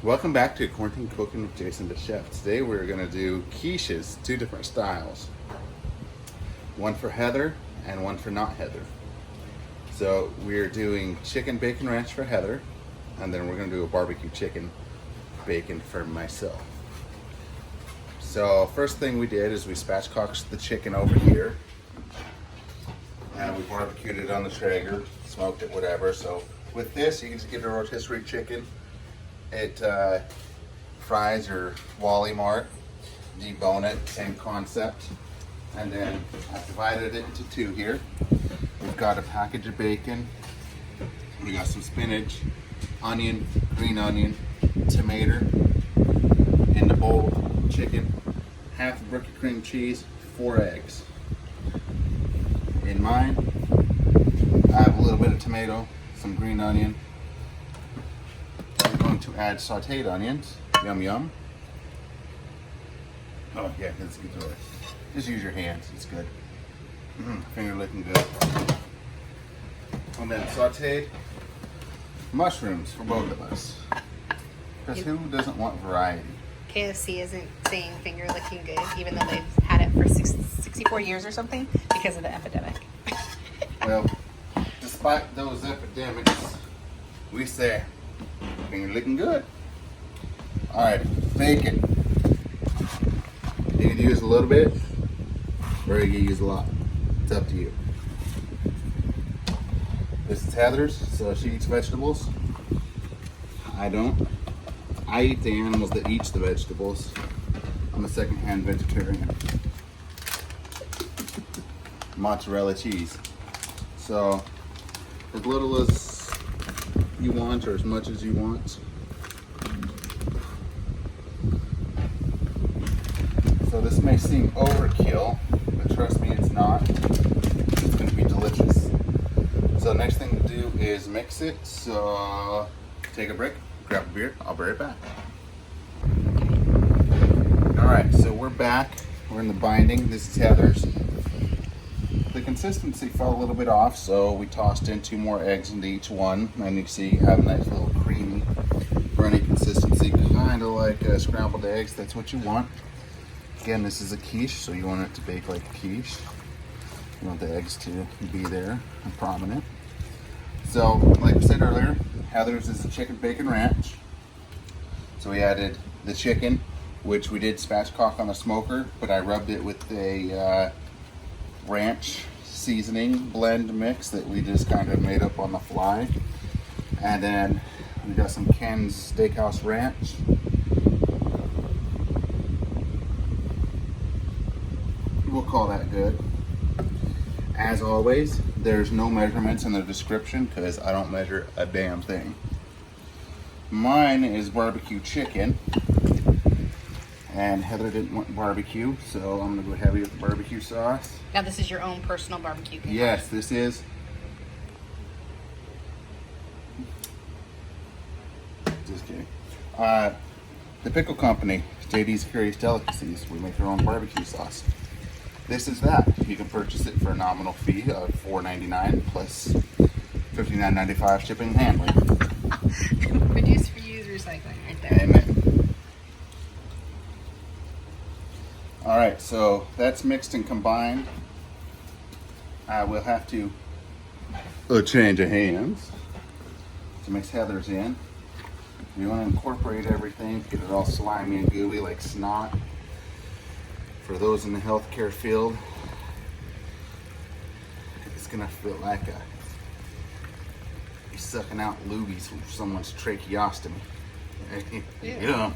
Welcome back to Quarantine Cooking with Jason the Chef. Today we're going to do quiches, two different styles. One for Heather and one for not Heather. So we're doing chicken bacon ranch for Heather, and then we're going to do a barbecue chicken bacon for myself. So first thing we did is we spatchcocked the chicken over here. And we barbecued it on the Traeger, smoked it, whatever. So with this, you can just get a rotisserie chicken. It fries your Wally Mart, debone it, same concept. And then I've divided it into two here. We've got a package of bacon. We got some spinach, onion, green onion, tomato in the bowl, chicken, half a brick of cream cheese, 4 eggs. In mine, I have a little bit of tomato, some green onion. I'm going to add sauteed onions. Yum yum. Oh yeah, let's get to it. Just use your hands, it's good. Finger licking good. And then sauteed mushrooms for both of us. Because who doesn't want variety? KFC isn't saying finger licking good, even though they've had it for 64 years or something because of the epidemic. Well, despite those epidemics, we say finger licking good. Alright, bacon. You can use a little bit, or you can use a lot. It's up to you. This is Heather's, so she eats vegetables. I don't. I eat the animals that eat the vegetables. I'm a second-hand vegetarian. Mozzarella cheese. So, as little as you want or as much as you want. So this may seem overkill, but trust me, it's not. It's going to be delicious. So next thing to do is mix it. So take a break, grab a beer. I'll be right back. Alright, so we're back. We're in the binding. This is Heather's. The consistency fell a little bit off, so we tossed in 2 more eggs into each one. And you see you have a nice little creamy, runny consistency, kind of like scrambled eggs. That's what you want. Again, this is a quiche, so you want it to bake like a quiche. You want the eggs to be there and prominent. So, like I said earlier, Heather's is a chicken bacon ranch. So we added the chicken, which we did spatchcock on the smoker, but I rubbed it with a ranch seasoning blend mix that we just kind of made up on the fly. And then we got some Ken's Steakhouse Ranch. We'll call that good. As always, there's no measurements in the description because I don't measure a damn thing. Mine is barbecue chicken, and Heather didn't want barbecue, so I'm gonna go heavy with the barbecue sauce. Now this is your own personal barbecue cooker. Yes, this is. Just kidding. The pickle company, JD's Curious Delicacies, we make our own barbecue sauce. This is that. You can purchase it for a nominal fee of $4.99 plus $59.95 shipping and handling. Reduce, reuse, recycling right there. Amen. Alright, so that's mixed and combined. We'll have to change of hands to mix Heather's in. You want to incorporate everything, get it all slimy and gooey like snot. For those in the healthcare field, it's gonna feel like you're sucking out loogies from someone's tracheostomy. Yeah.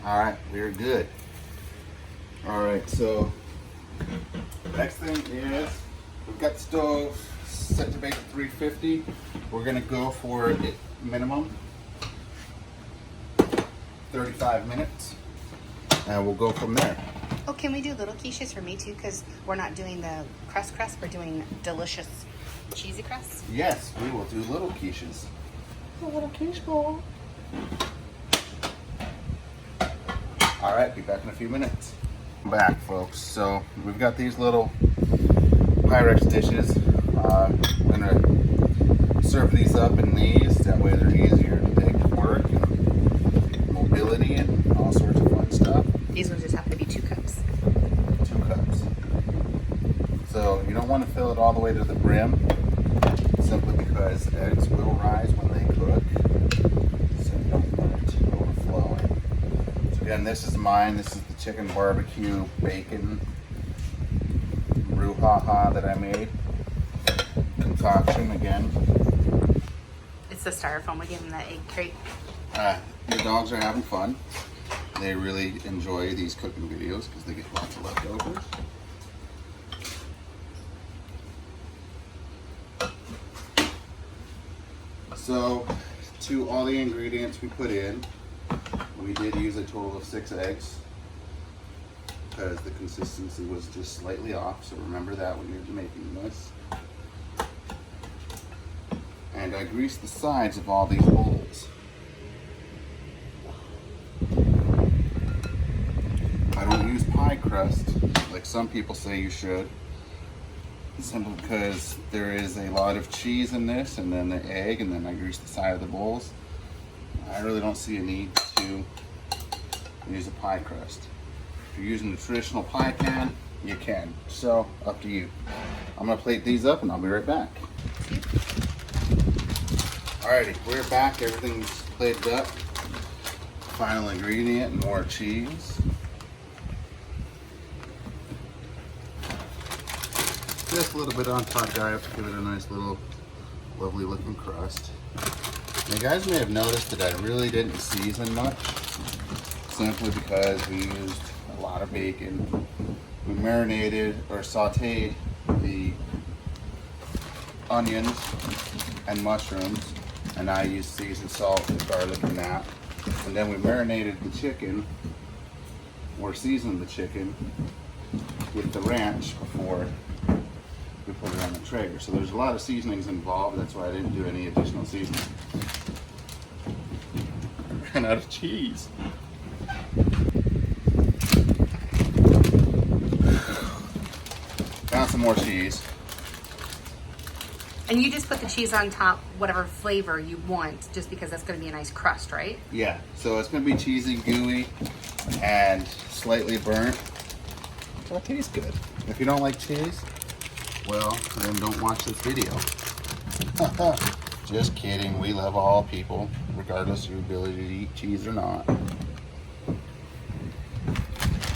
All right, we're good. All right, so next thing is we've got the stove set to bake at 350. We're gonna go for it minimum 35 minutes, and we'll go from there. Oh, can we do little quiches for me too? Because we're not doing the crust, we're doing delicious cheesy crust. Yes, we will do little quiches. A little quiche bowl. All right, be back in a few minutes. Back, folks. So we've got these little Pyrex dishes. I'm gonna serve these up in these. That way they're easier to take to work. And mobility and all sorts of fun stuff. These ones just have to be 2 cups. 2 cups. So you don't want to fill it all the way to the brim, simply because eggs will rise when they cook. So you don't want it overflowing. So again, this is mine. This is the chicken barbecue bacon brouhaha that I made. Concoction again. It's the styrofoam. We gave them that egg crate. The dogs are having fun. They really enjoy these cooking videos because they get lots of leftovers. So, to all the ingredients we put in, we did use a total of 6 eggs because the consistency was just slightly off. So remember that when you're making this. And I greased the sides of all these bowls. I don't use pie crust like some people say you should, simply because there is a lot of cheese in this, and then the egg, and then I grease the side of the bowls. I really don't see a need to use a pie crust. If you're using the traditional pie pan, you can. So, up to you. I'm gonna plate these up and I'll be right back. Alrighty, we're back. Everything's plated up. Final ingredient, more cheese. Just a little bit on top, guys, to give it a nice little lovely looking crust. Now, you guys may have noticed that I really didn't season much, simply because we used a lot of bacon. We marinated or sauteed the onions and mushrooms, and I used seasoned salt and garlic in that. And then we marinated the chicken, or seasoned the chicken with the ranch before we put it on the Traeger. So there's a lot of seasonings involved. That's why I didn't do any additional seasoning. I ran out of cheese. Found some more cheese. And you just put the cheese on top, whatever flavor you want, just because that's going to be a nice crust, right? Yeah, so it's going to be cheesy, gooey, and slightly burnt. So it tastes good. If you don't like cheese, well, then don't watch this video. Just kidding. We love all people, regardless of your ability to eat cheese or not.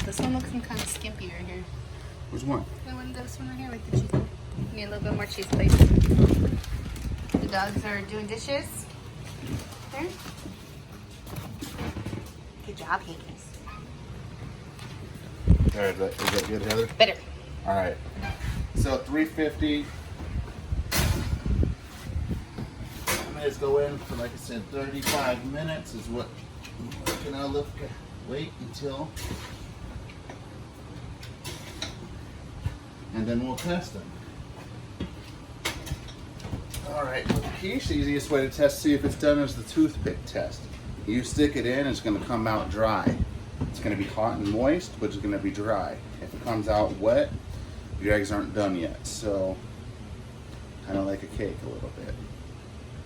This one looks kind of skimpy right here. Which one? This one right here, like the cheese. Need a little bit more cheese, please. The dogs are doing dishes. There. Good job, Hankies. All right, is that good, Heather? Better. All right. So 350. I'm gonna just go in for, like I said, 35 minutes is what we're gonna wait until, and then we'll test them. All right, with the quiche, the easiest way to test, see if it's done, is the toothpick test. You stick it in, it's gonna come out dry. It's gonna be hot and moist, but it's gonna be dry. If it comes out wet, your eggs aren't done yet. So, kind of like a cake a little bit.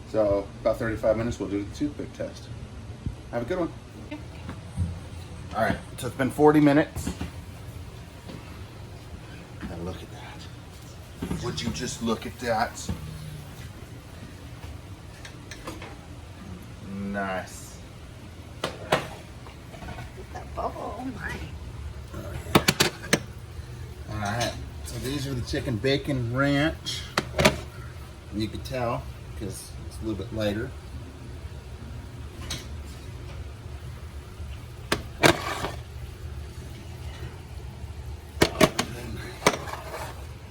So, about 35 minutes, we'll do the toothpick test. Have a good one. All right, so it's been 40 minutes. Now look at that. Would you just look at that? Nice. That bubble, oh my. Oh, yeah. All right, so these are the chicken bacon ranch. You can tell because it's a little bit lighter.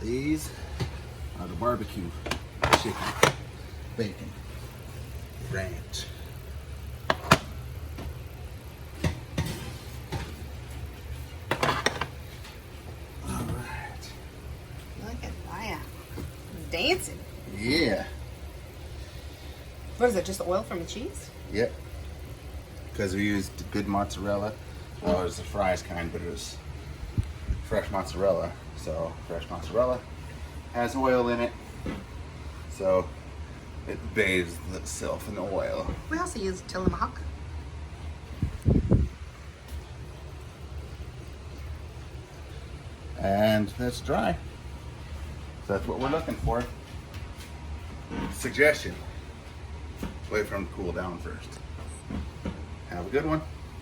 These are the barbecue chicken bacon ranch. All right. Look at Maya. Dancing. Yeah. What is it, just the oil from the cheese? Yep. Because we used good mozzarella. Well, it was the fries kind, but it was fresh mozzarella. So fresh mozzarella has oil in it. So It bathes itself in oil. We also use tillamook. And that's dry. So that's what we're looking for. Suggestion, wait for them to cool down first. Have a good one.